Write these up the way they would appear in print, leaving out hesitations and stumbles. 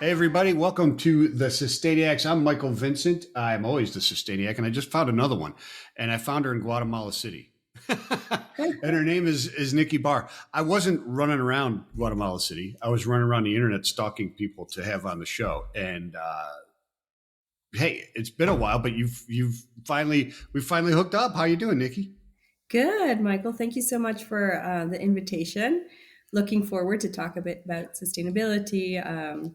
Hey, everybody. Welcome to the Sustainiacs. I'm Michael Vincent. I'm always the Sustainiac, and I just found another one. And I found her in Guatemala City. And her name is Nikki Bahr. I wasn't running around Guatemala City. I was running around the internet stalking people to have on the show. And hey, it's been a while, but we finally hooked up. How you doing, Nikki? Good, Michael. Thank you so much for the invitation. Looking forward to talk a bit about sustainability, a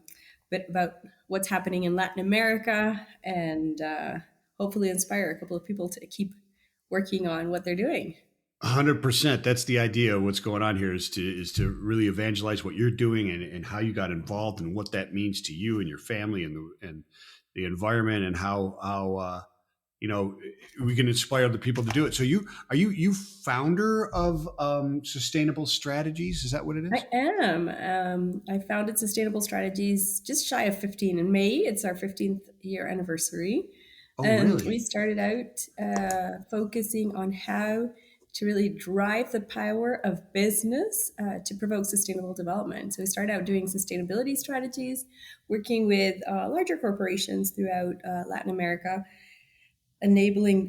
bit about what's happening in Latin America, and hopefully inspire a couple of people to keep working on what they're doing. 100%. That's the idea. What's going on here is to really evangelize what you're doing and how you got involved and what that means to you and your family and the environment and how you know we can inspire other people to do it. So you founder of Sustainable Strategies? Is that what it I is? am. I founded Sustainable Strategies just shy of 15 in May. It's our 15th year anniversary. Oh, And we really? started out focusing on how to really drive the power of business to provoke sustainable development. So we started out doing sustainability strategies, working with larger corporations throughout Latin America,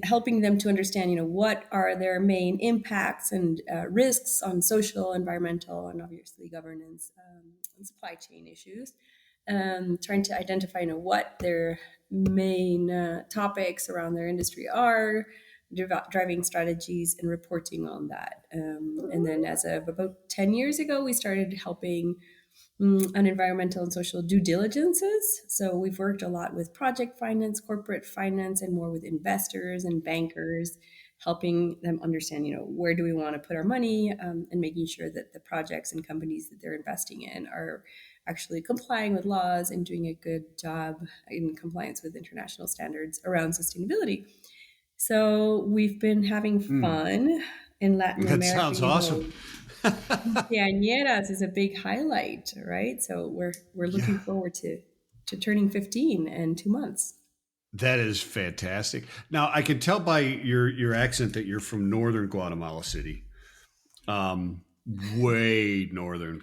helping them to understand, what are their main impacts and risks on social, environmental, and obviously governance and supply chain issues. Trying to identify, what their main topics around their industry are, driving strategies and reporting on that. And then, as of about 10 years ago, we started helping on environmental and social due diligences. So we've worked a lot with project finance, corporate finance, and more with investors and bankers, helping them understand, where do we want to put our money, and making sure that the projects and companies that they're investing in are actually complying with laws and doing a good job in compliance with international standards around sustainability. So we've been having Hmm. fun in Latin That America. sounds awesome. Quinceañeras is a big highlight, right? So we're looking Yeah. forward to turning 15 in 2 months. That is fantastic. Now I can tell by your accent that you're from northern Guatemala City. Way northern.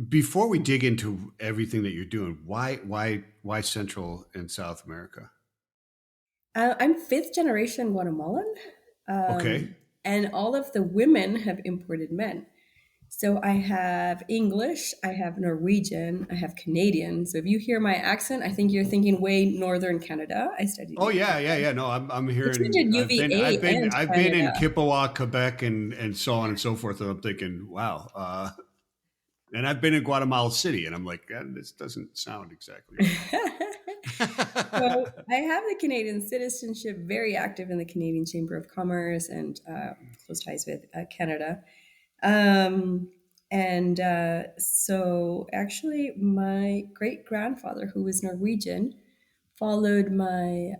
Before we dig into everything that you're doing, why Central and South America? I'm fifth generation Guatemalan, Okay. and all of the women have imported men. So I have English, I have Norwegian, I have Canadian. So if you hear my accent, I think you're thinking way northern Canada. I studied Oh in yeah, Canada. yeah, yeah. No, I'm I here attended in. UVA and I've been in Canada. Chippewa, Quebec, and so on and so forth. And I'm thinking, wow. And I've been in Guatemala City, and I'm like, this doesn't sound exactly right. So I have the Canadian citizenship, very active in the Canadian Chamber of Commerce and close ties with Canada. Um, and so actually, my great grandfather, who was Norwegian, followed my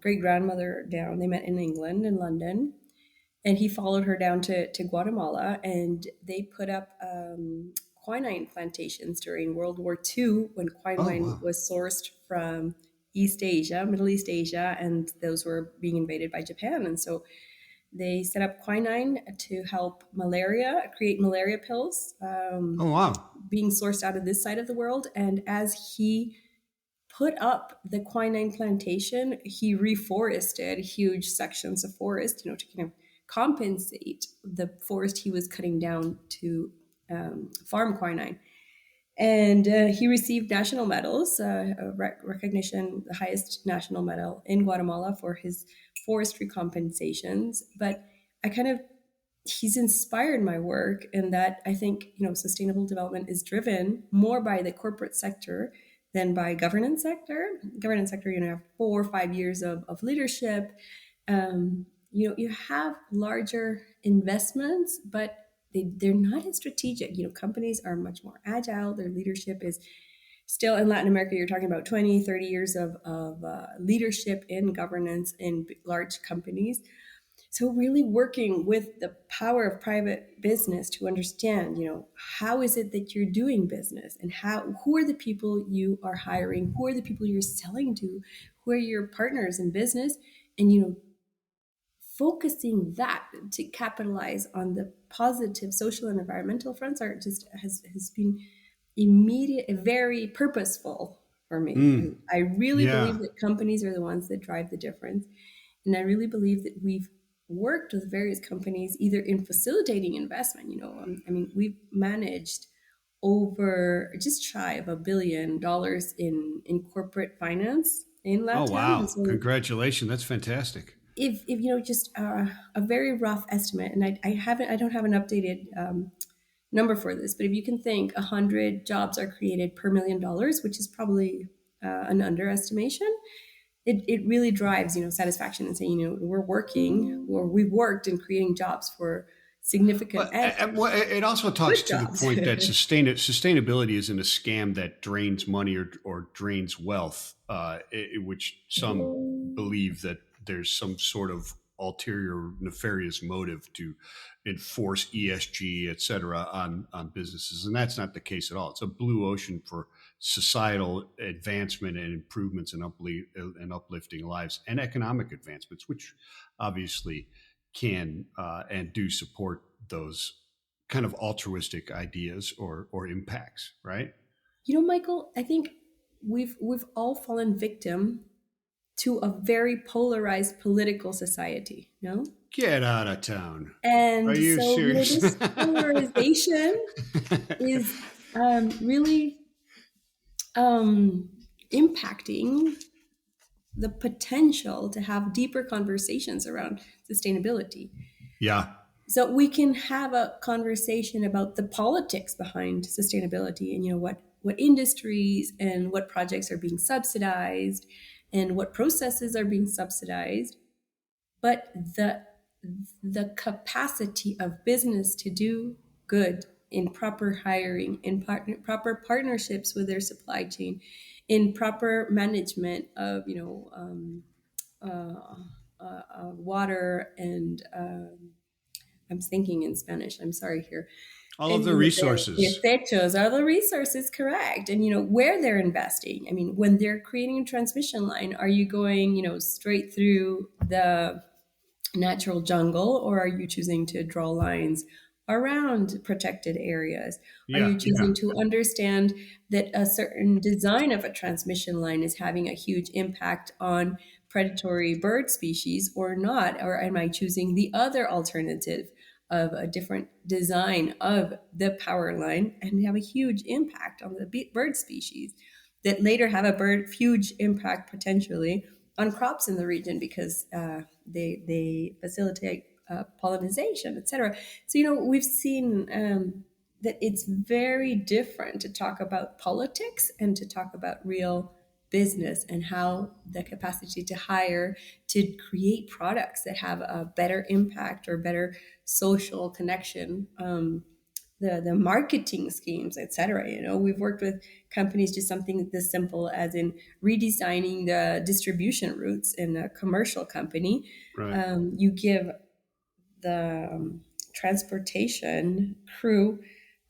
great grandmother down. They met in England, in London, and he followed her down to Guatemala, and they put up quinine plantations during World War II when Oh quinine wow. was sourced from East Asia, Middle East Asia, and those were being invaded by Japan. And so they set up quinine to help malaria, create malaria pills, Oh wow. being sourced out of this side of the world. And as he put up the quinine plantation, he reforested huge sections of forest, to kind of compensate the forest he was cutting down to farm quinine. And he received national medals, recognition, the highest national medal in Guatemala for his forestry compensations. But I kind of he's inspired my work in that I think sustainable development is driven more by the corporate sector than by governance sector. Have 4 or 5 years of leadership. You have larger investments, but they're not as strategic. Companies are much more agile. Their leadership is still in Latin America. You're talking about 20, 30 years of leadership in governance in large companies. So really working with the power of private business to understand, how is it that you're doing business, and who are the people you are hiring, who are the people you're selling to, who are your partners in business, and focusing that to capitalize on the positive social and environmental fronts are just has been immediate, very purposeful for me. Mm, And I really believe yeah. that companies are the ones that drive the difference. And I really believe that we've worked with various companies either in facilitating investment. I mean, we've managed over just shy of $1 billion in corporate finance in Oh, LATAM. And wow. so Congratulations. That's fantastic. if just a very rough estimate, and I don't have an updated number for this, but if you can think 100 jobs are created per $1 million, which is probably an underestimation, it really drives satisfaction and saying we're working or we've worked in creating jobs for significant But and well, it also talks good to the jobs. point that sustainability isn't a scam that drains money or drains wealth, which some believe that there's some sort of ulterior nefarious motive to enforce ESG, et cetera, on businesses. And that's not the case at all. It's a blue ocean for societal advancement and improvements and uplifting lives and economic advancements, which obviously can and do support those kind of altruistic ideas or impacts, right? Michael, I think we've all fallen victim to a very polarized political society, no? Get out of town. Are And you so, serious? this polarization is really impacting the potential to have deeper conversations around sustainability. Yeah. So we can have a conversation about the politics behind sustainability and what industries and what projects are being subsidized and what processes are being subsidized, but the capacity of business to do good in proper hiring, in proper partnerships with their supply chain, in proper management of water and I'm thinking in Spanish. I'm sorry here. All of And the resources. desechos are the resources, correct? And where they're investing. I mean, when they're creating a transmission line, are you going straight through the natural jungle, or are you choosing to draw lines around protected areas? Are Yeah. you choosing to understand that a certain design of a transmission line is having a huge impact on predatory bird species or not? Or am I choosing the other alternative of a different design of the power line and have a huge impact on the bird species that later have a huge impact potentially on crops in the region because they facilitate pollination, etc. So we've seen that it's very different to talk about politics and to talk about real business and how the capacity to hire to create products that have a better impact or better social connection. The marketing schemes, etc. We've worked with companies just something this simple as in redesigning the distribution routes in a commercial company. Right. You give the transportation crew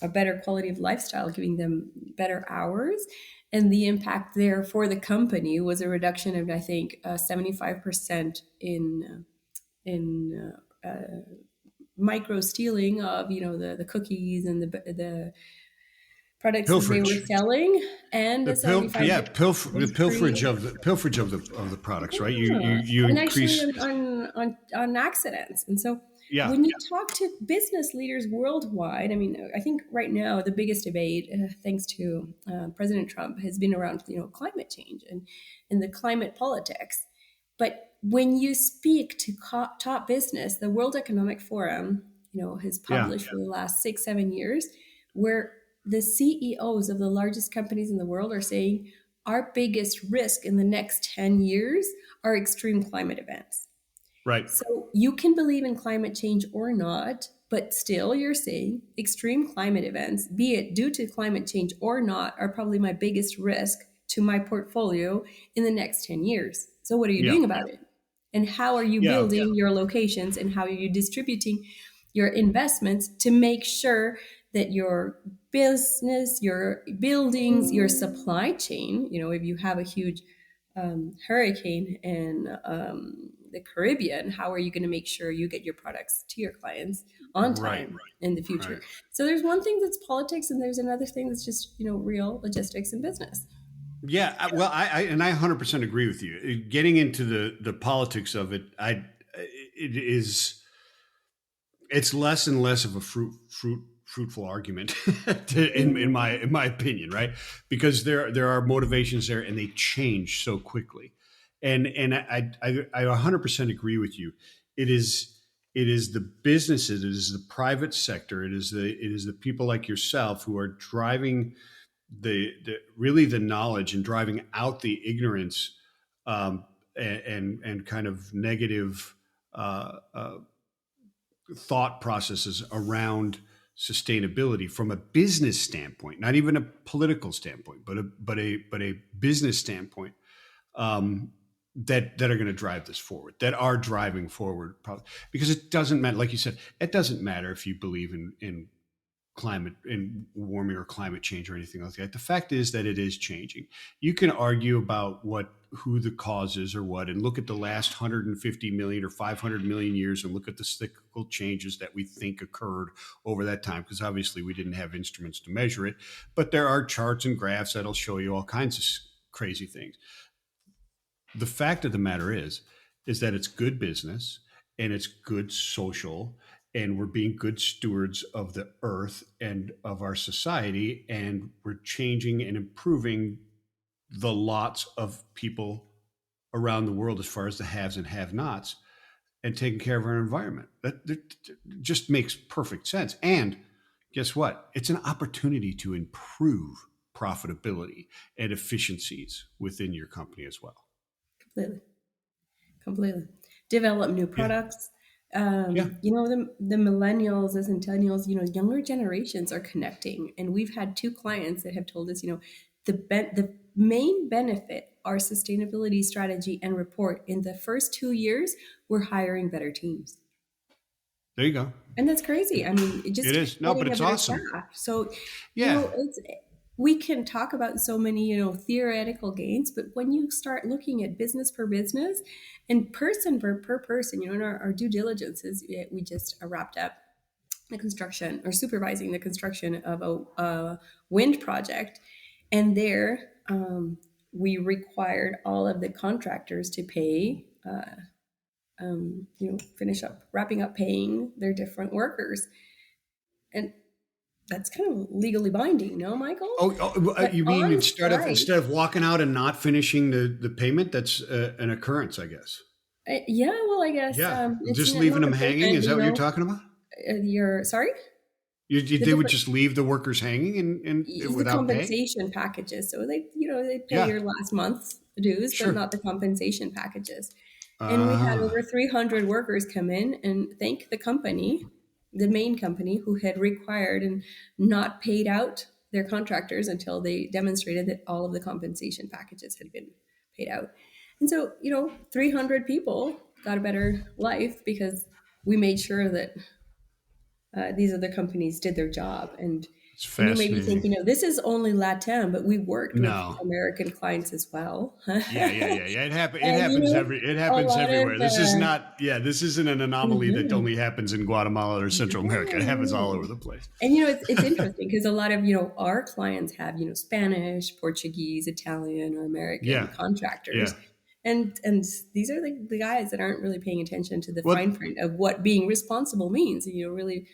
a better quality of lifestyle, giving them better hours. And the impact there for the company was a reduction of, I think, 75% in micro stealing of the cookies and the products that they were Pilferage. selling, and The the 75 the was free. pilferage of the products, right? Yeah. You And actually increase. on accidents. And so Yeah. when you talk to business leaders worldwide, I mean, I think right now the biggest debate, thanks to President Trump, has been around climate change and the climate politics. But when you speak to top business, the World Economic Forum, has Yeah. published for the last 6-7 years, where the CEOs of the largest companies in the world are saying our biggest risk in the next 10 years are extreme climate events. Right. So you can believe in climate change or not, but still you're saying extreme climate events, be it due to climate change or not, are probably my biggest risk to my portfolio in the next 10 years. So what are you Yeah. doing about it? And how are you Yeah. building your locations and how are you distributing your investments to make sure that your business, your buildings, your supply chain, if you have a huge hurricane in the Caribbean, how are you going to make sure you get your products to your clients on Right. time in the future? Right. So there's one thing that's politics, and there's another thing that's just real logistics and business. Yeah, well, I 100% agree with you. Getting into the politics of it, it is it's less and less of a fruitful argument in my opinion, right? Because there are motivations there, and they change so quickly. And I 100% agree with you. It is the businesses, it is the private sector, it is the people like yourself who are driving the really the knowledge and driving out the ignorance, and kind of negative thought processes around sustainability from a business standpoint, not even a political standpoint, but a business standpoint, that are going to drive this forward, that are driving forward, probably because it doesn't matter. Like you said, it doesn't matter if you believe in climate in warming or climate change or anything like that. The fact is that it is changing. You can argue about who the cause is or what, and look at the last 150 million or 500 million years and look at the cyclical changes that we think occurred over that time, because obviously we didn't have instruments to measure it, but there are charts and graphs that'll show you all kinds of crazy things. The fact of the matter is that it's good business and it's good social, and we're being good stewards of the earth and of our society, and we're changing and improving the lots of people around the world as far as the haves and have-nots, and taking care of our environment. That just makes perfect sense. And guess what? It's an opportunity to improve profitability and efficiencies within your company as well. Completely. Develop new Yeah. products. Yeah. The millennials, the centennials, younger generations are connecting, and we've had 2 clients that have told us, the main benefit our sustainability strategy and report in the first 2 years, we're hiring better teams. There you go. And that's crazy. I mean, just It is. No, but getting a it's better awesome. staff. So, Yeah. we can talk about so many, theoretical gains, but when you start looking at business per business and person per person, in our due diligences, we just wrapped up the construction or supervising the construction of a wind project. And there, we required all of the contractors to pay, finish up, wrapping up paying their different workers. And that's kind of legally binding, no, Michael? You mean instead site, of walking out and not finishing the payment? That's an occurrence, I guess. Yeah, well, I guess Yeah, it's just not leaving them a hanging. payment, Is that what you're talking about? You're sorry. They would just leave the workers hanging and The without pay. compensation packages. So they pay Yeah, your last month's dues, but sure. not the compensation packages. And we had over 300 workers come in and thank the company, the main company, who had required and not paid out their contractors until they demonstrated that all of the compensation packages had been paid out. And so, 300 people got a better life because we made sure that these other companies did their job. And It's you may be fascinating. thinking, this is only LATAM, but we worked with No. American clients as well. Yeah. It happens. It And, happens a lot of everywhere. This is not. Yeah, this isn't an anomaly that mhm. only happens in Guatemala or Central America. It happens all over the place. And it's interesting because a lot of our clients have Spanish, Portuguese, Italian, or American Yeah. contractors, Yeah. and these are the guys that aren't really paying attention to the Well, fine print of what being responsible means. Really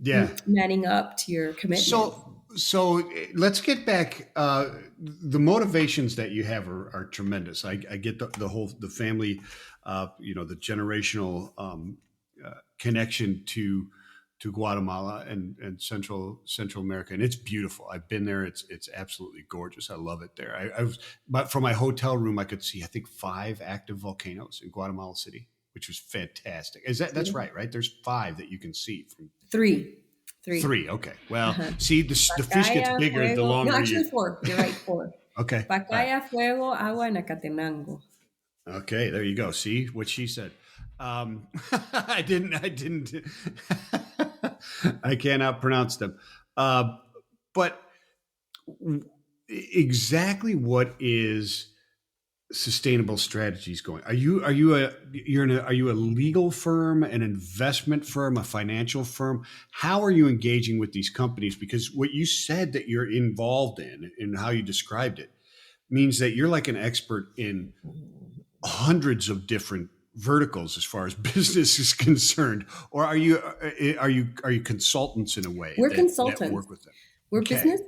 yeah. manning up to your commitment. So let's get back. The motivations that you have are tremendous. I get the family, the generational connection to Guatemala and Central America, and it's beautiful. I've been there. It's absolutely gorgeous. I love it there. But from my hotel room, I could see, I think, 5 active volcanoes in Guatemala City, which was fantastic. That's right? Right? There's 5 that you can see from. Three. 3. Okay. Well, see, the fish gets Pacaya, bigger the Fuego. longer No, actually you. 4. You're right, 4. Okay. All right. Pacaya, Fuego, Agua, and Acatenango. Okay. There you go. See what she said. I didn't. I cannot pronounce them. But exactly what is sustainable strategies going? Are you are you a legal firm, an investment firm, a financial firm? How are you engaging with these companies? Because what you said that you're involved in how you described it, means that you're like an expert in hundreds of different verticals as far as business is concerned. Or are you consultants in a way We're that consultants. work with them? We're Okay. business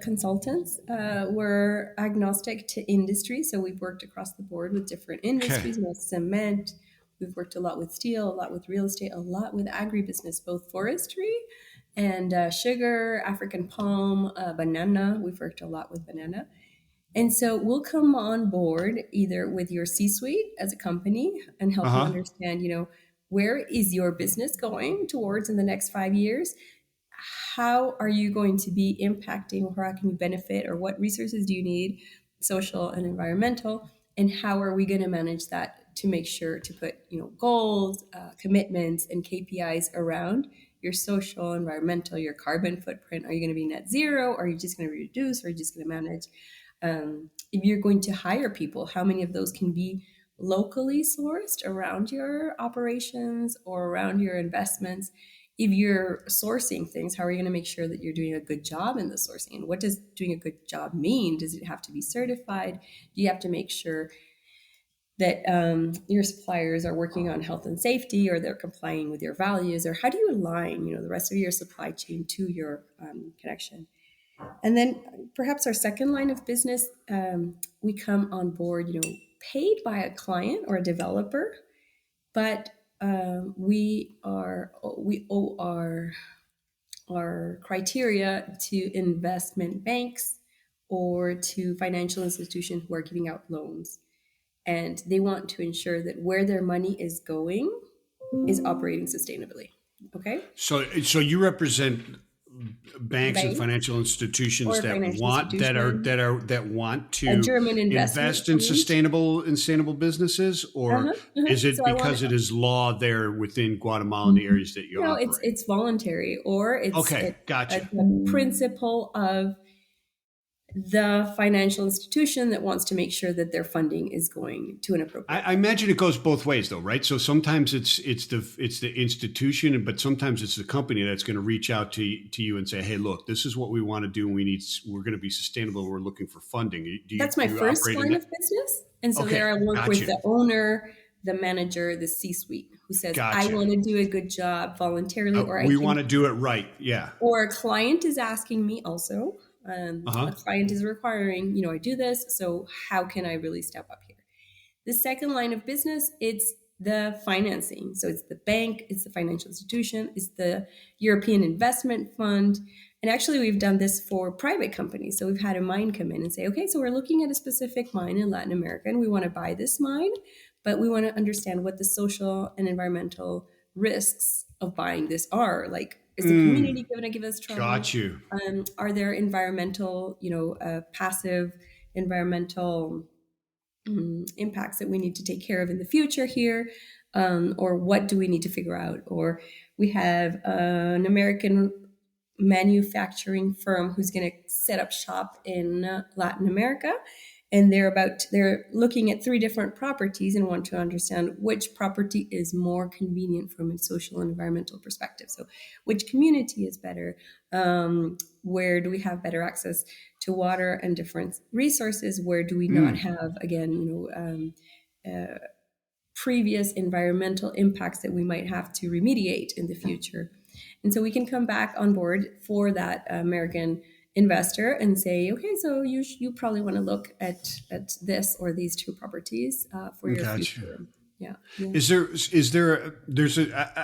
consultants. We're agnostic to industry, so we've worked across the board with different Okay. industries, cement. We've worked a lot with steel, a lot with real estate, a lot with agribusiness, both forestry and sugar, African palm, banana. We've worked a lot with banana. And so we'll come on board either with your C-suite as a company and help you Uh-huh. understand, where is your business going towards in the next 5 years? How are you going to be impacting, or how can you benefit, or what resources do you need, social and environmental, and how are we going to manage that to make sure to put goals, commitments, and KPIs around your social, environmental, your carbon footprint. Are you going to be net zero? Are you just going to reduce? Or are you just going to manage? If you're going to hire people, how many of those can be locally sourced around your operations or around your investments? If you're sourcing things, how are you going to make sure that you're doing a good job in the sourcing? And what does doing a good job mean? Does it have to be certified? Do you have to make sure that your suppliers are working on health and safety, or they're complying with your values? Or how do you align, the rest of your supply chain to your connection? And then perhaps our second line of business, we come on board, paid by a client or a developer, but we owe our criteria to investment banks or to financial institutions who are giving out loans, and they want to ensure that where their money is going is operating sustainably. Okay, So you represent banks and bank financial institutions or that financial want institution, that want a to German investment invest in fund. sustainable businesses, or is So it I want because it is law there within Guatemala and the areas that you it's operate? voluntary, or Okay, it's gotcha. a principle of the financial institution that wants to make sure that their funding is going to an appropriate I place. imagine it goes both ways, though, right? So sometimes it's the institution, but sometimes it's the company that's going to reach out to you and say, "Hey, look, this is what we want to do. We're going to be sustainable. We're looking for funding." That's Do my you first operate in line that? of business. And so there Okay, I work with gotcha, the owner, the manager, the C-suite, who says, I gotcha. want to do a good job voluntarily, or I We can, want to do it right. Yeah. or a client is asking me also. Uh A huh. client is requiring, I do this. So how can I really step up here? The second line of business, it's the financing. So it's the bank, it's the financial institution, it's the European Investment Fund. And actually, we've done this for private companies. So we've had a mine come in and say, okay, so we're looking at a specific mine in Latin America and we want to buy this mine, but we want to understand what the social and environmental risks of buying this are. Like, is the community going to give us trouble? Got you. Are there environmental, passive environmental impacts that we need to take care of in the future here, or what do we need to figure out? Or we have an American manufacturing firm who's going to set up shop in Latin America, and they're looking at 3 different properties and want to understand which property is more convenient from a social and environmental perspective. So which community is better, where do we have better access to water and different resources, where do we not have, again, previous environmental impacts that we might have to remediate in the future. And so we can come back on board for that American investor and say, okay, so you probably want to look at this or these 2 properties for your Got you. future. Yeah. Yeah.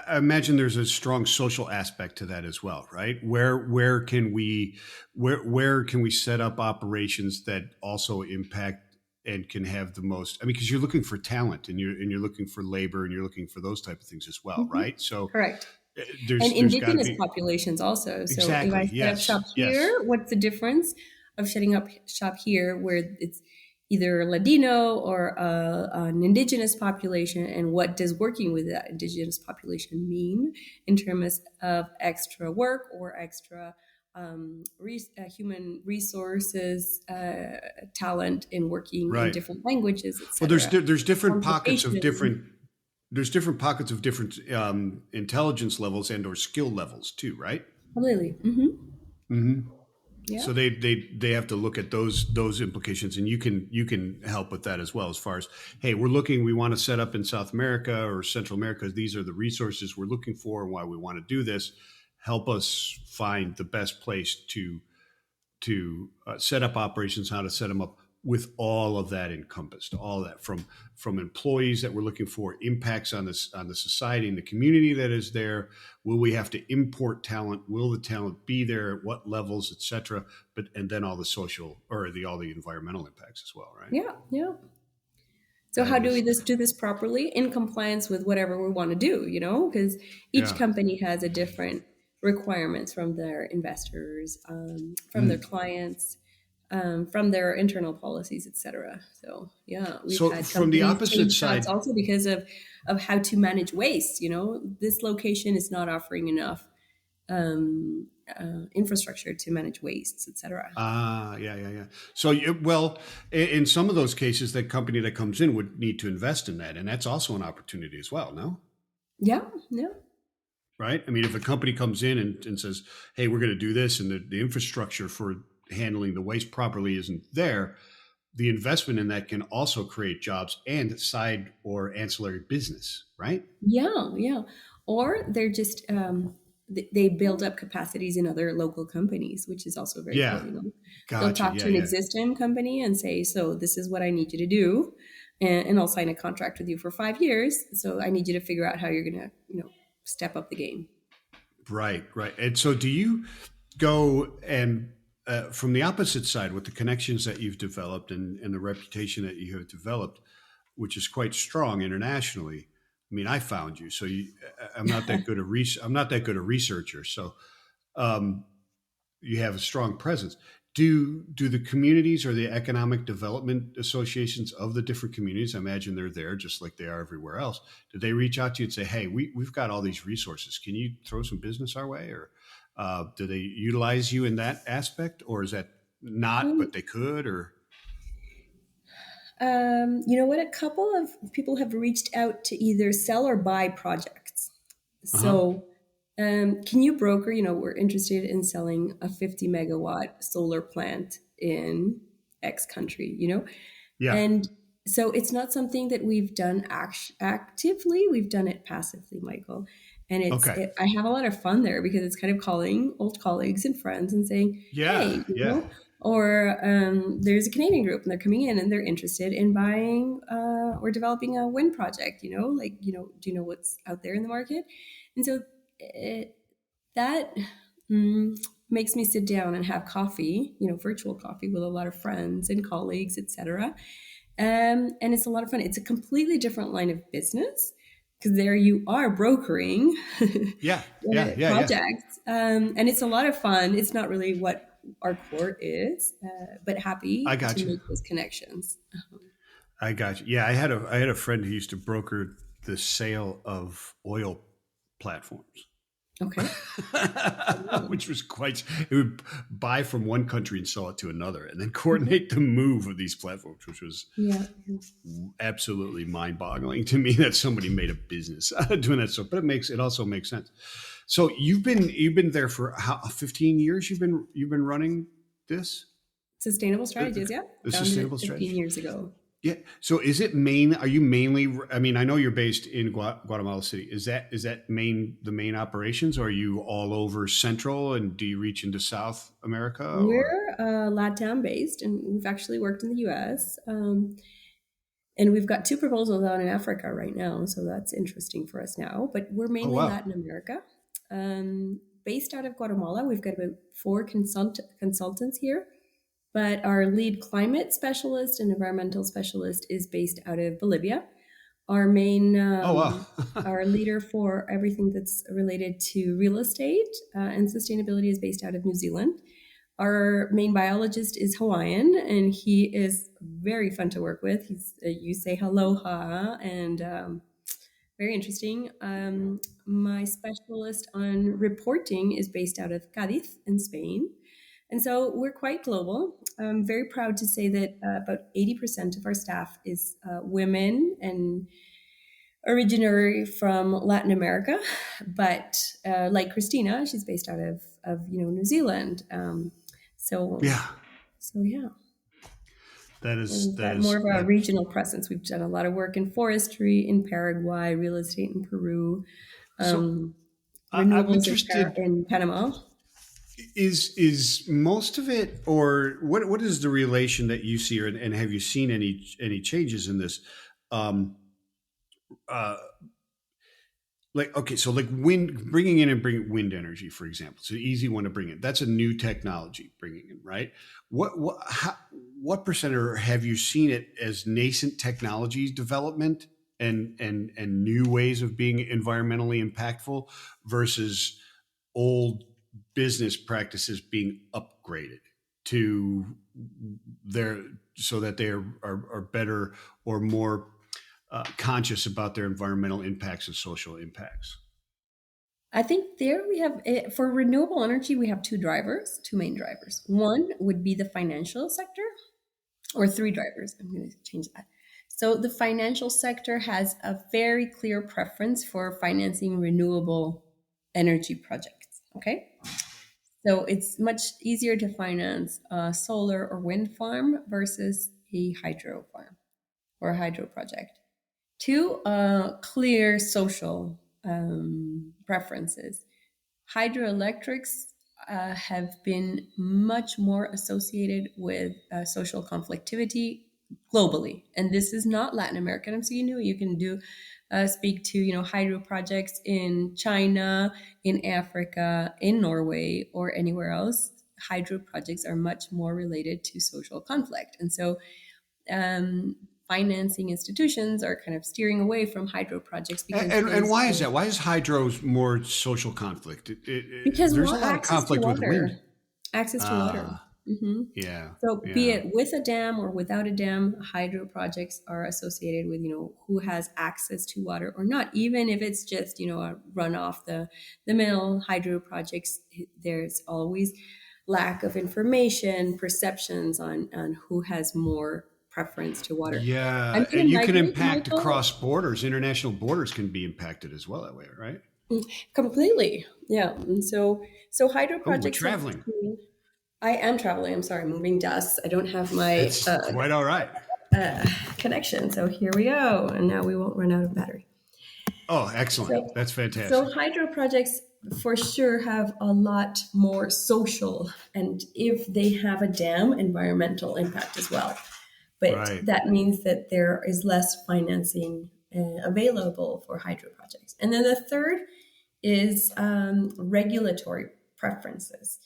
I imagine there's a strong social aspect to that as well, right? Where can we set up operations that also impact and can have the most? I mean, because you're looking for talent and you're looking for labor and you're looking for those type of things as well, Mhm. right? So Correct. And there's got to indigenous be populations also. So if I exactly set up shop yes, yes. here, what's the difference of setting up shop here where it's either Ladino or an indigenous population, and what does working with that indigenous population mean in terms of extra work or extra human resources talent in working in Right. different languages, Well, etc. there's different pockets of Conversation. different intelligence levels and or skill levels too, right? Completely. Hmm. Yeah. So they have to look at those implications, and you can help with that as well. As far as, hey, we want to set up in South America or Central America. These are the resources we're looking for, and why we want to do this. Help us find the best place to set up operations, how to set them up with all of that encompassed, all that from employees that we're looking for, impacts on this on the society and the community that is there. Will we have to import talent? Will the talent be there? At what levels, et cetera? But and then all the social or all the environmental impacts as well, right? Yeah. Yeah. So That how do we is, do this properly in compliance with whatever we want to do? Because each yeah. company has a different requirements from their investors, from their Mm. clients, from their internal policies, etc. So yeah, we've So had from the companies opposite change tracks side, also because of how to manage waste. This location is not offering enough infrastructure to manage wastes, etc. yeah. So, well, in some of those cases, that company that comes in would need to invest in that, and that's also an opportunity as well. No, Yeah, yeah, right? I mean, if a company comes in and says, "Hey, we're going to do this," and the infrastructure for handling the waste properly isn't there, the investment in that can also create jobs and side or ancillary business, right? yeah, yeah. Or they're just they build up capacities in other local companies, which is also very Yeah, cool. They'll gotcha. talk Yeah, to an yeah. existing company and say, "So this is what I need you to do, and I'll sign a contract with you for 5 years. So I need you to figure out how you're gonna, step up the game." Right, right. And so, do you go and from the opposite side with the connections that you've developed and the reputation that you have developed, which is quite strong internationally? I mean, I found you, so I'm not that good a I'm not that good a researcher, so um, you have a strong presence. Do the communities or the economic development associations of the different communities? I imagine they're there just like they are everywhere else. Do they reach out to you and say, "Hey, we've got all these resources. Can you throw some business our way?" Or do they utilize you in that aspect, or is that not, Um, but they could? Or you know what? A couple of people have reached out to either sell or buy projects. uh huh, So, can you broker? We're interested in selling a 50 megawatt solar plant in X country. yeah, And so it's not something that we've done actively. We've done it passively, Michael. And okay, I have a lot of fun there because it's kind of calling old colleagues and friends and saying, yeah, hey, yeah. or there's a Canadian group and they're coming in and they're interested in buying or developing a wind project, do you know what's out there in the market? And so that makes me sit down and have coffee, virtual coffee with a lot of friends and colleagues, etc. And it's a lot of fun. It's a completely different line of business because there you are brokering Yeah, yeah, yeah, yeah. projects, and it's a lot of fun. It's not really what our core is, but I happy to got you. make those connections. I got you. Yeah, I had a friend who used to broker the sale of oil platforms. Okay. Which was quite, it would buy from one country and sell it to another and then coordinate the move of these platforms, which was Yeah. absolutely mind-boggling to me that somebody made a business out of doing that stuff. But it also makes sense. So you've been there for how 15 years. You've been running this Sustainable the, strategies. Yeah. the Founded sustainable it 15 strategy. years ago. Yeah. So is it main? Are you mainly? I mean, I know you're based in Guatemala City. Is that the main operations? Or are you all over Central? And do you reach into South America? Or We're LATAM based, and we've actually worked in the US. And we've got two proposals out in Africa right now, so that's interesting for us now. But we're oh mainly wow, Latin America, based out of Guatemala. We've got about four consultants here, but our lead climate specialist and environmental specialist is based out of Bolivia. Our main oh wow, our leader for everything that's related to real estate and sustainability is based out of New Zealand. Our main biologist is Hawaiian, and he is very fun to work with. You say aloha, and very interesting. My specialist on reporting is based out of Cadiz in Spain. And so we're quite global. I'm very proud to say that about 80% of our staff is women and originary from Latin America. But like Christina, she's based out of New Zealand. So Yeah, so yeah. that We've got more is of a regional presence. We've done a lot of work in forestry in Paraguay, real estate in Peru, so. um, I'm renewables interested. in Panama. Is most of it, or what is the relation that you see, and have you seen any changes in this? Um, uh, like okay, so like wind, bringing in and bringing wind energy, for example, it's an easy one to bring in. That's a new technology bringing in, right? What percent, or have you seen it as nascent technologies development and new ways of being environmentally impactful versus old business practices being upgraded to their, so that they are better or more conscious about their environmental impacts and social impacts? I think there we have, for renewable energy, we have two main drivers. One would be the financial sector, or three drivers. I'm going to change that. So the financial sector has a very clear preference for financing renewable energy projects. Okay. So it's much easier to finance a solar or wind farm versus a hydro farm or a hydro project. Two, clear social preferences. Hydroelectrics have been much more associated with social conflictivity globally, and this is not Latin American. So you can do speak to hydro projects in China, in Africa, in Norway, or anywhere else. Hydro projects are much more related to social conflict, and so um, financing institutions are kind of steering away from hydro projects because And those why is are that? Why is hydro more social conflict? because There's a lot of access to conflict with wind. water, access to water. Ah, hmm yeah, So, be yeah. it with a dam or without a dam, hydro projects are associated with who has access to water or not. Even if it's just a run off the mill hydro projects, there's always lack of information, perceptions on who has more preference to water. I'm Yeah, going and to you can migrate, impact Michael. across borders. International borders can be impacted as well that way, right? Completely, yeah. And so hydro Oh, we're projects have traveling. seen. I am traveling. I'm sorry, moving dust. I don't have my It's quite all right. connection. So here we go, and now we won't run out of battery. Oh, excellent. So, That's so fantastic. hydro projects for sure have a lot more social, and if they have a dam, environmental impact as well. But Right. that means that there is less financing available for hydro projects. And then the third is regulatory preferences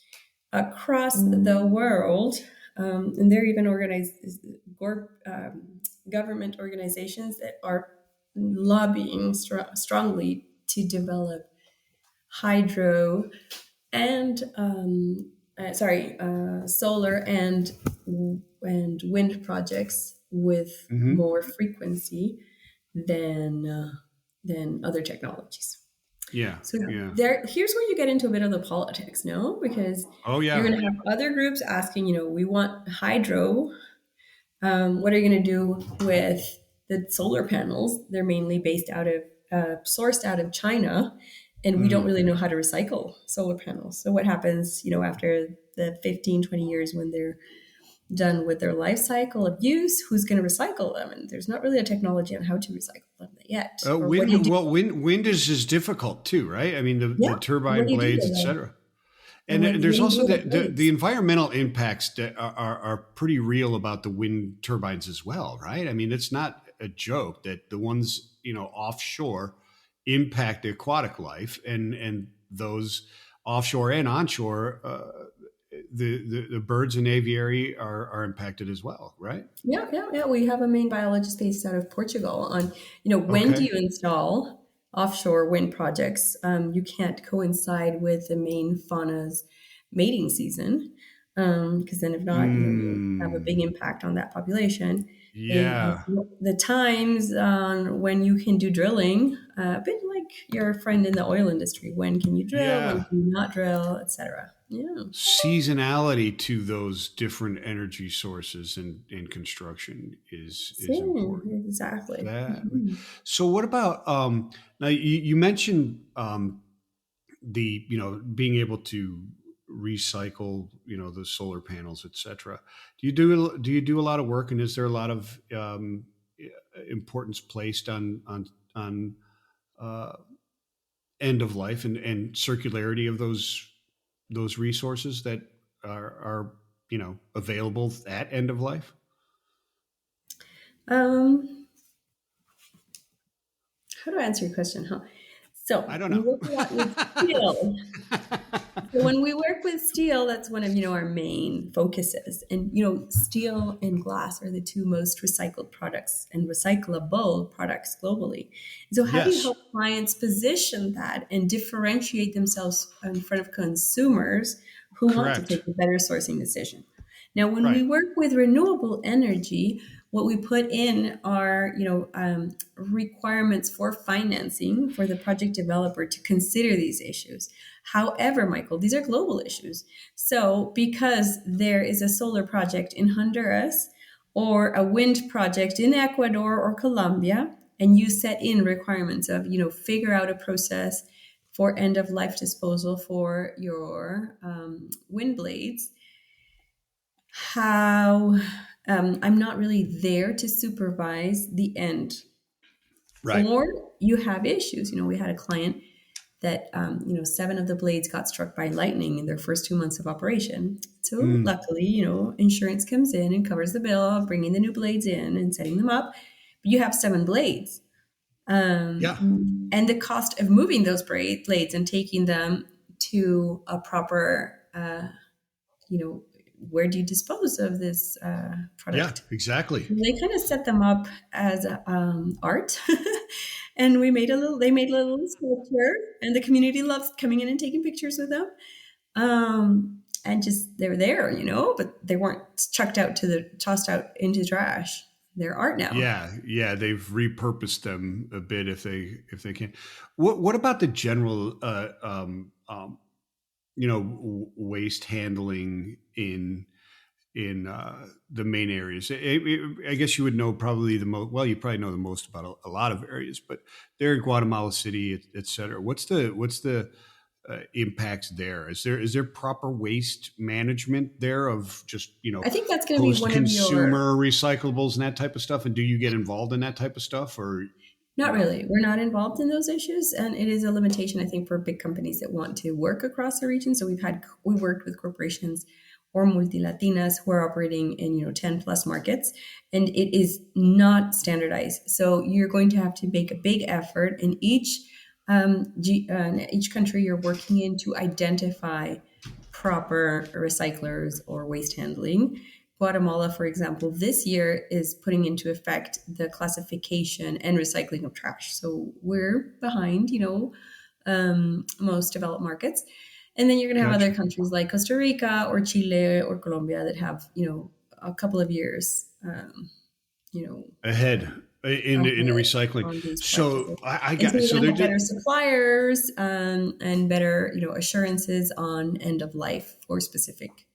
across the world, and there are even government organizations that are lobbying strongly to develop hydro and solar and wind projects with Hmm. more frequency than other technologies. Yeah. So Yeah. here's where you get into a bit of the politics, no? Because Oh, you're yeah. going to have other groups asking, we want hydro. What are you going to do with the solar panels? They're mainly sourced out of China, and we don't Mm. really know how to recycle solar panels. So what happens, after the 15, 20 years when they're done with their life cycle of use, who's going to recycle them? And there's not really a technology on how to recycle them yet. Or what do you Wind. do? Well, wind is difficult too, right? I mean, the Yeah. What turbine do you do blades, with them? etc. And And there's what do you do also with the the blades? environmental impacts that are pretty real about the wind turbines as well, right? I mean, it's not a joke that the ones offshore impact the aquatic life, and those offshore and onshore, the birds and aviary are impacted as well, right? Yeah, yeah, yeah. We have a main biologist based out of Portugal on, when do Okay. you install offshore wind projects? You can't coincide with the main fauna's mating season, because then if not, you'll have a big Mm, impact on that population. And yeah. the times on when you can do drilling A bit like your friend in the oil industry. When can you drill? When Yeah. can you not drill, etc. Yeah. Seasonality to those different energy sources in construction is Same, important. exactly. That Mhm. so what about now you mentioned the being able to recycle the solar panels, etc. Do you do a lot of work, and is there a lot of importance placed on uh, end of life and circularity of those resources that are available at end of life? Um, how do I answer your question? Huh? I So don't we know. work a lot with steel. So when we work with steel, that's one of our main focuses. And steel and glass are the two most recycled products and recyclable products globally. So how do you Yes, help clients position that and differentiate themselves in front of consumers who want to take correct. a better sourcing decision? Now, when we Right. work with renewable energy, what we put in are requirements for financing for the project developer to consider these issues. However, Michael, these are global issues. So, because there is a solar project in Honduras or a wind project in Ecuador or Colombia, and you set in requirements of, figure out a process for end of life disposal for your wind blades, how I'm not really there to supervise the end. Right. Or you have issues. We had a client that 7 of the blades got struck by lightning in their first 2 months of operation. So Mm. luckily, insurance comes in and covers the bill of bringing the new blades in and setting them up. But you have 7 blades, Yeah. and the cost of moving those blades and taking them to a proper, where do you dispose of this Yeah. product? Exactly. They kind of set them up as art, and they made a little sculpture, and the community loves coming in and taking pictures with them. And just they're there, but they weren't tossed out into trash. They're art now. Yeah, yeah, they've repurposed them a bit if they can. What about the general waste handling in the main areas? I guess you would know probably the most. Well, you probably know the most about a lot of areas, but there in Guatemala City, et cetera. What's the impacts there? Is there proper waste management there of just I think that's going to be post one of your. consumer recyclables and that type of stuff? And do you get involved in that type of stuff, or Not no? really. We're not involved in those issues, and it is a limitation, I think, for big companies that want to work across the region. So we worked with corporations or multilatinas who are operating in 10 plus markets, and it is not standardized. So you're going to have to make a big effort in each country you're working in to identify proper recyclers or waste handling. Guatemala, for example, this year is putting into effect the classification and recycling of trash. So we're behind, most developed markets. And then you're going to have Gotcha. other countries like Costa Rica or Chile or Colombia that have, a couple of years, you know, Ahead in the ahead recycling. on these So practices. I And so got you're so going to they're have better suppliers and better, assurances on end of life for specific,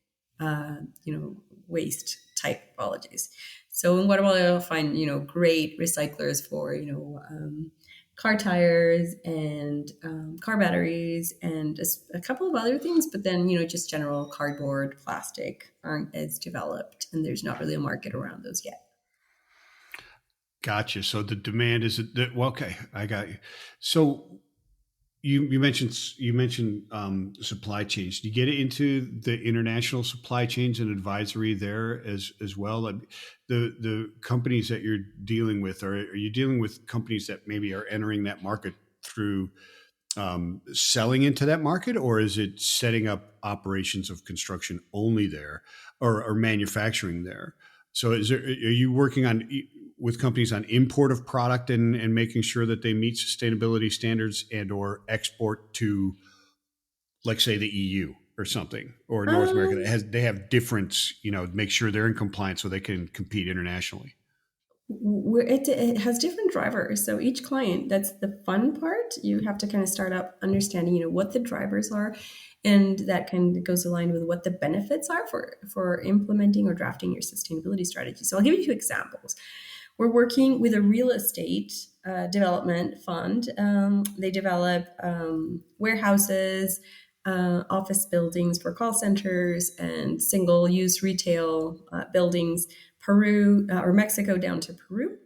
waste typologies. So in Guatemala, you'll find, great recyclers for, car tires and car batteries and a couple of other things. But then, just general cardboard, plastic aren't as developed, and there's not really a market around those yet. gotcha. So the demand is well, okay. I got you. So you mentioned supply chains. Do you get into the international supply chains and advisory there as well? The companies that you're dealing with, are you dealing with companies that maybe are entering that market through selling into that market, or is it setting up operations of construction only there, or manufacturing there? So, are you working with companies on import of product and making sure that they meet sustainability standards and or export to, like, say, the EU or something, or North America Um, that they have different, make sure they're in compliance so they can compete internationally? It has different drivers. So each client, that's the fun part. You have to kind of start up understanding, what the drivers are, and that kind of goes aligned with what the benefits are for implementing or drafting your sustainability strategy. So I'll give you two examples. We're working with a real estate development fund. They develop warehouses, office buildings for call centers, and single-use retail buildings, Peru or Mexico down to Peru.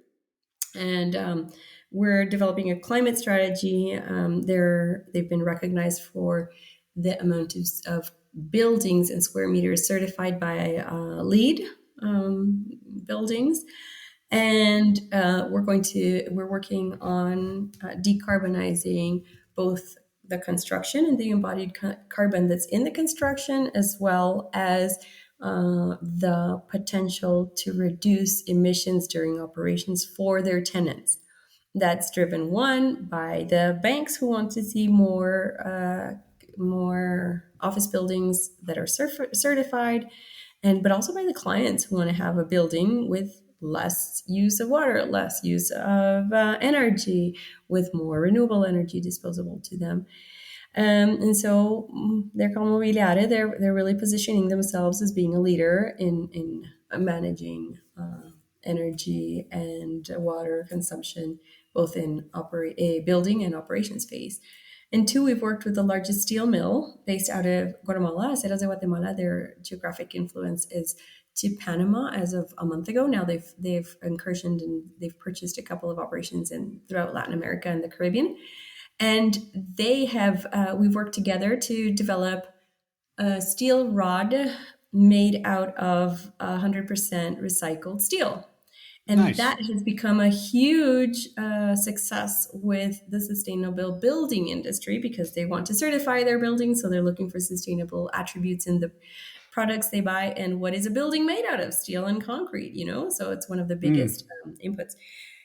And we're developing a climate strategy. They've been recognized for the amount of buildings and square meters certified by LEED buildings. And we're working on decarbonizing both the construction and the embodied carbon that's in the construction, as well as the potential to reduce emissions during operations for their tenants. That's driven, one, by the banks who want to see more office buildings that are certified, but also by the clients who want to have a building with less use of water, less use of energy, with more renewable energy disposable to them. And so they're como mobiliare. They're really positioning themselves as being a leader in managing energy and water consumption, both in a building and operations phase. And two, we've worked with the largest steel mill based out of Guatemala, Aceras de Guatemala. Their geographic influence is to Panama as of a month ago. Now they've incursioned and they've purchased a couple of operations throughout Latin America and the Caribbean. And we've worked together to develop a steel rod made out of 100% recycled steel. And Nice. that has become a huge success with the sustainable building industry, because they want to certify their buildings. So they're looking for sustainable attributes in the products they buy. And what is a building made out of? Steel and concrete, So it's one of the biggest inputs.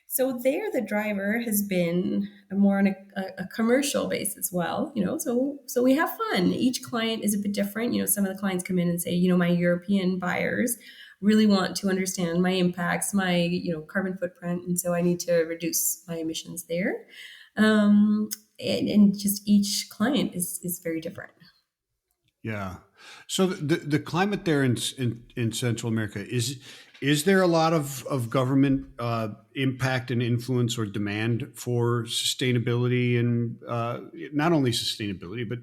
So there, the driver has been more on a commercial base as well, So we have fun. Each client is a bit different. Some of the clients come in and say, my European buyers really want to understand my impacts, my carbon footprint, and so I need to reduce my emissions there. And just each client is very different. Yeah. So the climate there in Central America, is there a lot of government impact and influence or demand for sustainability, and not only sustainability, but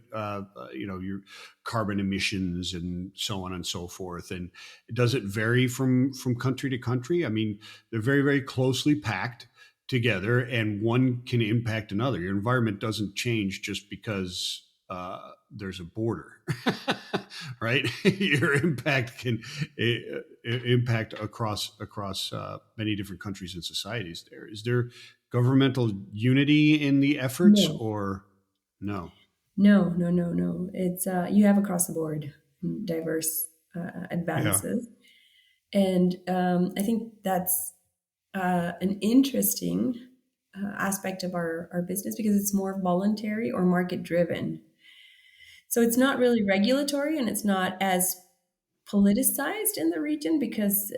your carbon emissions and so on and so forth? And does it vary from country to country? I mean, they're very, very closely packed together, and one can impact another. Your environment doesn't change just because there's a border, right? Your impact can impact across many different countries and societies. Is there governmental unity in the efforts, No, or no? no. It's you have across the board diverse Yeah. advances, and I think that's an interesting aspect of our business, because it's more voluntary or market driven. So it's not really regulatory, and it's not as politicized in the region, because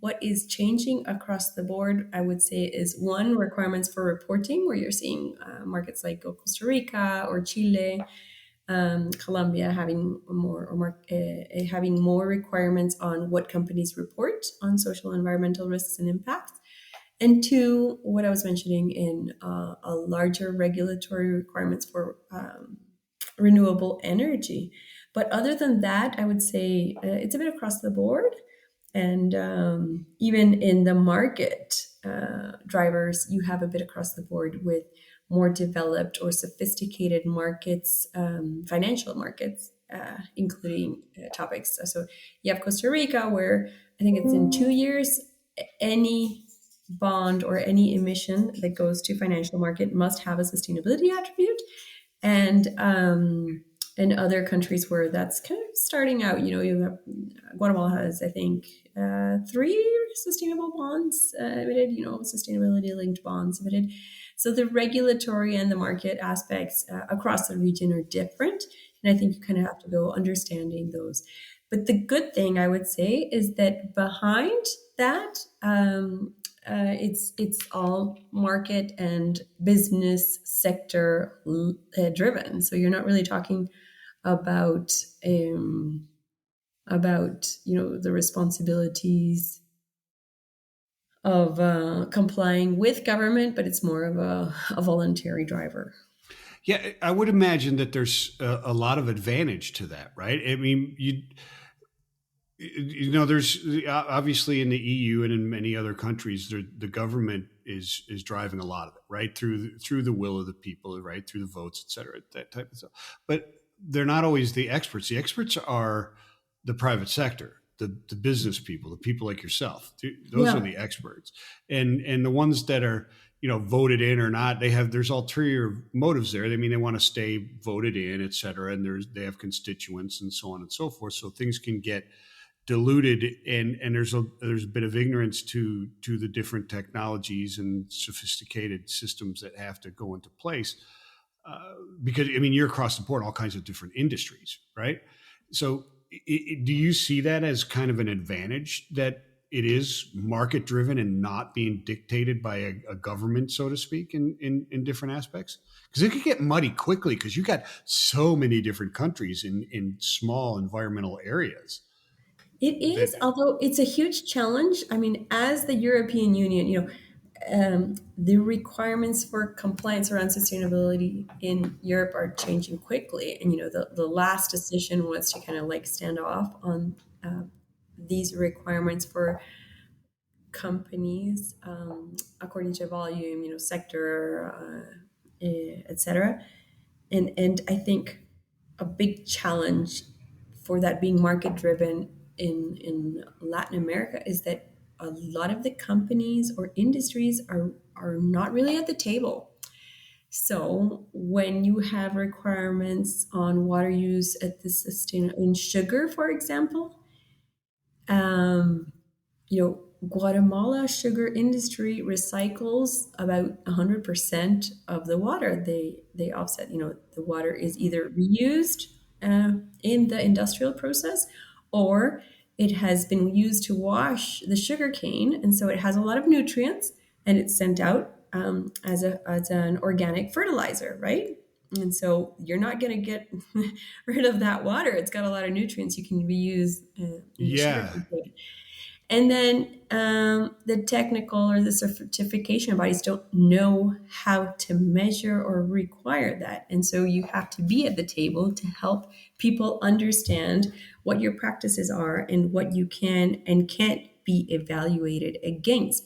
what is changing across the board, I would say, is one, requirements for reporting, where you're seeing markets like Costa Rica or Chile, Colombia having having more requirements on what companies report on social and environmental risks and impacts. And two, what I was mentioning in a larger regulatory requirements for renewable energy. But other than that, I would say it's a bit across the board. And even in the market drivers, you have a bit across the board with more developed or sophisticated markets, financial markets, including topics. So you have Costa Rica, where I think it's in 2 years, any bond or any emission that goes to financial market must have a sustainability attribute. And other countries where that's kind of starting out, you have Guatemala has, I think, 3 sustainable bonds emitted, sustainability linked bonds emitted. So the regulatory and the market aspects across the region are different. And I think you kind of have to go understanding those. But the good thing I would say is that behind that, it's all market and business sector driven. So you're not really talking about um, the responsibilities of complying with government, but it's more of a voluntary driver. Yeah, I would imagine that there's a lot of advantage to that, right? I mean, there's obviously in the EU and in many other countries, the government is driving a lot of it, right, through the will of the people, right, through the votes, et cetera, that type of stuff. But they're not always the experts. The experts are the private sector, the business people, the people like yourself. Those are Yeah. the experts, and the ones that are voted in or not, there's ulterior motives there. I mean, they want to stay voted in, et cetera, and they have constituents and so on and so forth. So things can get diluted, and there's a bit of ignorance to the different technologies and sophisticated systems that have to go into place, because I mean you're across the board, all kinds of different industries, right? So do you see that as kind of an advantage, that it is market driven and not being dictated by a government, so to speak, in different aspects? Because it could get muddy quickly because you got so many different countries in small environmental areas It that. is, although it's a huge challenge. I mean, as the European Union, the requirements for compliance around sustainability in Europe are changing quickly. And, the last decision was to kind of like stand off on these requirements for companies according to volume, sector, etc. And I think a big challenge for that being market driven in Latin America is that a lot of the companies or industries are not really at the table. So when you have requirements on water use at the sustain in sugar, for example, um, Guatemala sugar industry recycles about 100% of the water they offset. The water is either reused in the industrial process, or it has been used to wash the sugar cane, and so it has a lot of nutrients, and it's sent out as an organic fertilizer, right? And so you're not going to get rid of that water. It's got a lot of nutrients. You can reuse in the sugar Yeah. cane. And then the technical or the certification bodies don't know how to measure or require that. And so you have to be at the table to help people understand what your practices are and what you can and can't be evaluated against.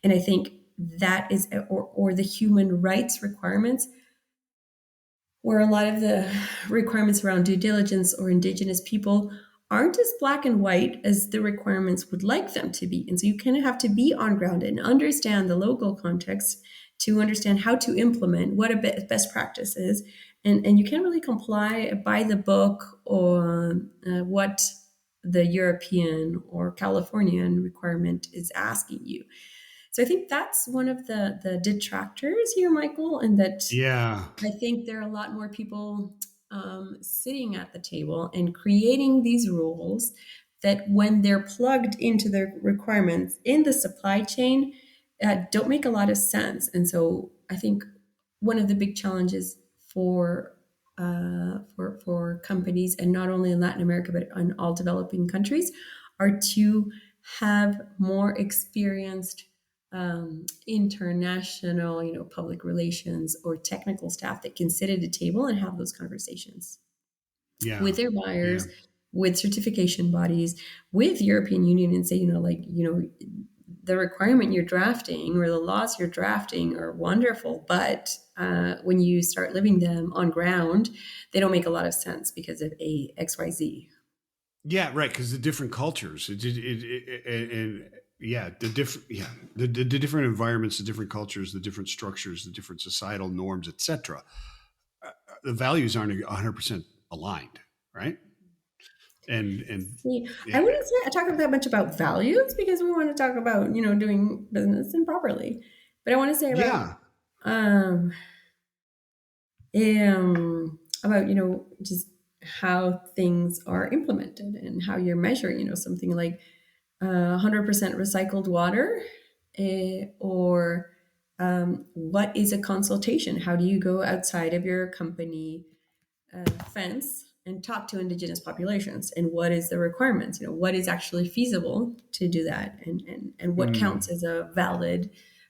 And I think that is, or the human rights requirements, where a lot of the requirements around due diligence or indigenous people aren't as black and white as the requirements would like them to be. And so you kind of have to be on ground and understand the local context to understand how to implement what a best practice is. And you can't really comply by the book or what the European or Californian requirement is asking you. So I think that's one of the detractors here, Michael, and that Yeah. I think there are a lot more people sitting at the table and creating these rules that, when they're plugged into the requirements in the supply chain, don't make a lot of sense. And so I think one of the big challenges for companies, and not only in Latin America but in all developing countries, are to have more experienced international, public relations or technical staff that can sit at a table and have those conversations Yeah. with their Yeah. buyers, with certification bodies, with European Union, and say, the requirement you're drafting or the laws you're drafting are wonderful, but when you start living them on ground, they don't make a lot of sense because of a XYZ. Yeah, right. Because the different cultures, and yeah, the different environments, the different cultures, the different structures, the different societal norms, etc. The values aren't 100% aligned, right? And See, yeah, I wouldn't say I talk that much about values because we want to talk about, doing business improperly. But I want to say yeah, um, about, just how things are implemented and how you're measuring, something like 100% recycled water, or what is a consultation? How do you go outside of your company fence and talk to indigenous populations, and what is the requirements? What is actually feasible to do that, and what counts as a valid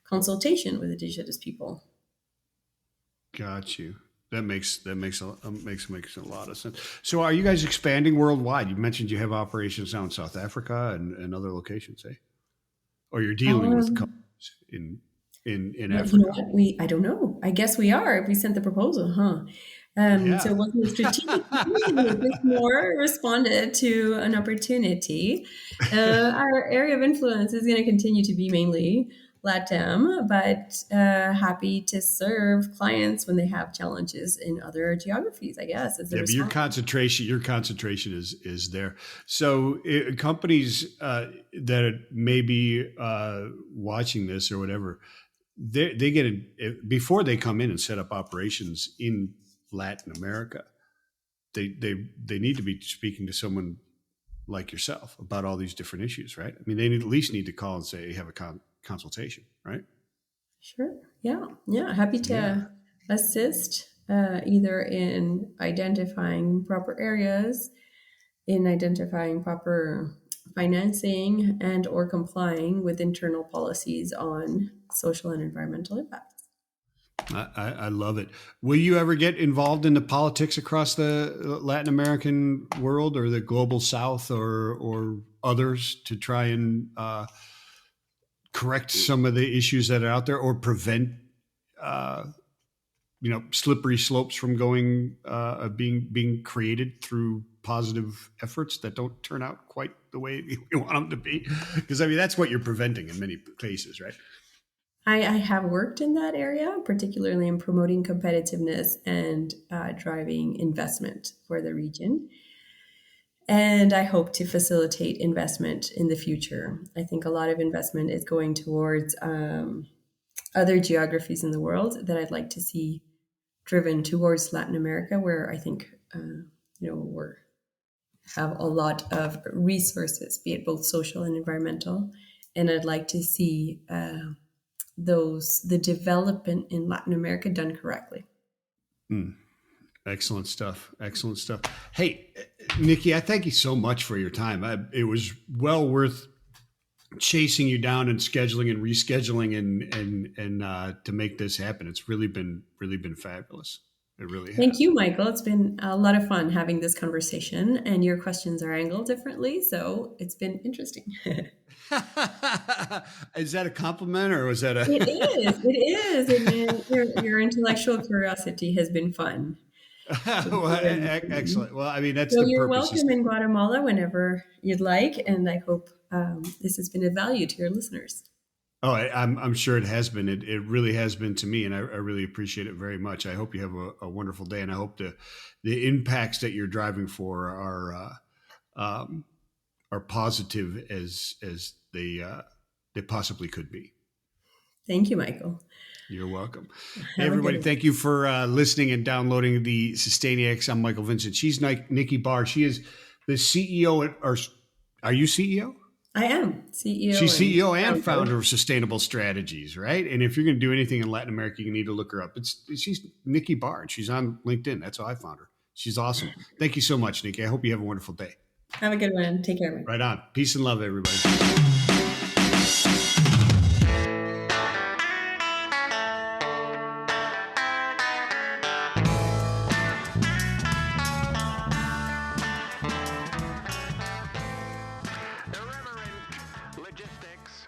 consultation with indigenous people? Got you. That makes a lot of sense. So, are you guys expanding worldwide? You mentioned you have operations now in South Africa and other locations, eh? Or you're dealing with Um, companies in well, you know Africa? what? I don't know. I guess we are if we sent the proposal, huh? So Yeah. it wasn't a strategic decision. We just more responded to an opportunity. Our area of influence is going to continue to be mainly LATAM, but happy to serve clients when they have challenges in other geographies, I guess, as a Yeah, but your response. concentration is there. So companies that may be watching this or whatever, they get it before they come in and set up operations in Latin America. They need to be speaking to someone like yourself about all these different issues, right? I mean, they at least need to call and say, have a consultation, right? Sure. Yeah. Yeah. Happy Yeah. to assist either in identifying proper areas, in identifying proper financing, and or complying with internal policies on social and environmental impacts. I love it. Will you ever get involved in the politics across the Latin American world or the global South or others to try and correct some of the issues that are out there or prevent uh, slippery slopes from being created through positive efforts that don't turn out quite the way we want them to be? Because I mean that's what you're preventing in many cases, right? I have worked in that area, particularly in promoting competitiveness and driving investment for the region. And I hope to facilitate investment in the future. I think a lot of investment is going towards other geographies in the world that I'd like to see driven towards Latin America, where I think we have a lot of resources, be it both social and environmental. And I'd like to see the development in Latin America done correctly. Mm. Excellent stuff. Excellent stuff. Hey, Nikki, I thank you so much for your time. It was well worth chasing you down and scheduling and rescheduling and to make this happen. It's really been fabulous. It really Thank has. you, Michael. It's been a lot of fun having this conversation, and your questions are angled differently, so it's been interesting. Is that a compliment or was that a? It is. It is. I mean, your intellectual curiosity has been fun. Well, excellent. Well, I mean, that's So the you're purpose. welcome in Guatemala whenever you'd like, and I hope this has been of value to your listeners. Oh, I'm sure it has been. It really has been to me, and I really appreciate it very much. I hope you have a wonderful day, and I hope the impacts that you're driving for are positive as they possibly could be. Thank you, Michael. You're welcome. Hey, Have a good everybody, one. thank you for listening and downloading the Sustainiacs. I'm Michael Vincent. She's Nikki Bahr. She is the CEO are you CEO? I am CEO. She's CEO and founder. founder of Sustainable Strategies, right? And if you're going to do anything in Latin America, you need to look her up. She's Nikki Bahr. She's on LinkedIn. That's how I found her. She's awesome. Thank you so much, Nikki. I hope you have a wonderful day. Have a good one. Take care, Michael. Right on. Peace and love, everybody. Irreverent logistics.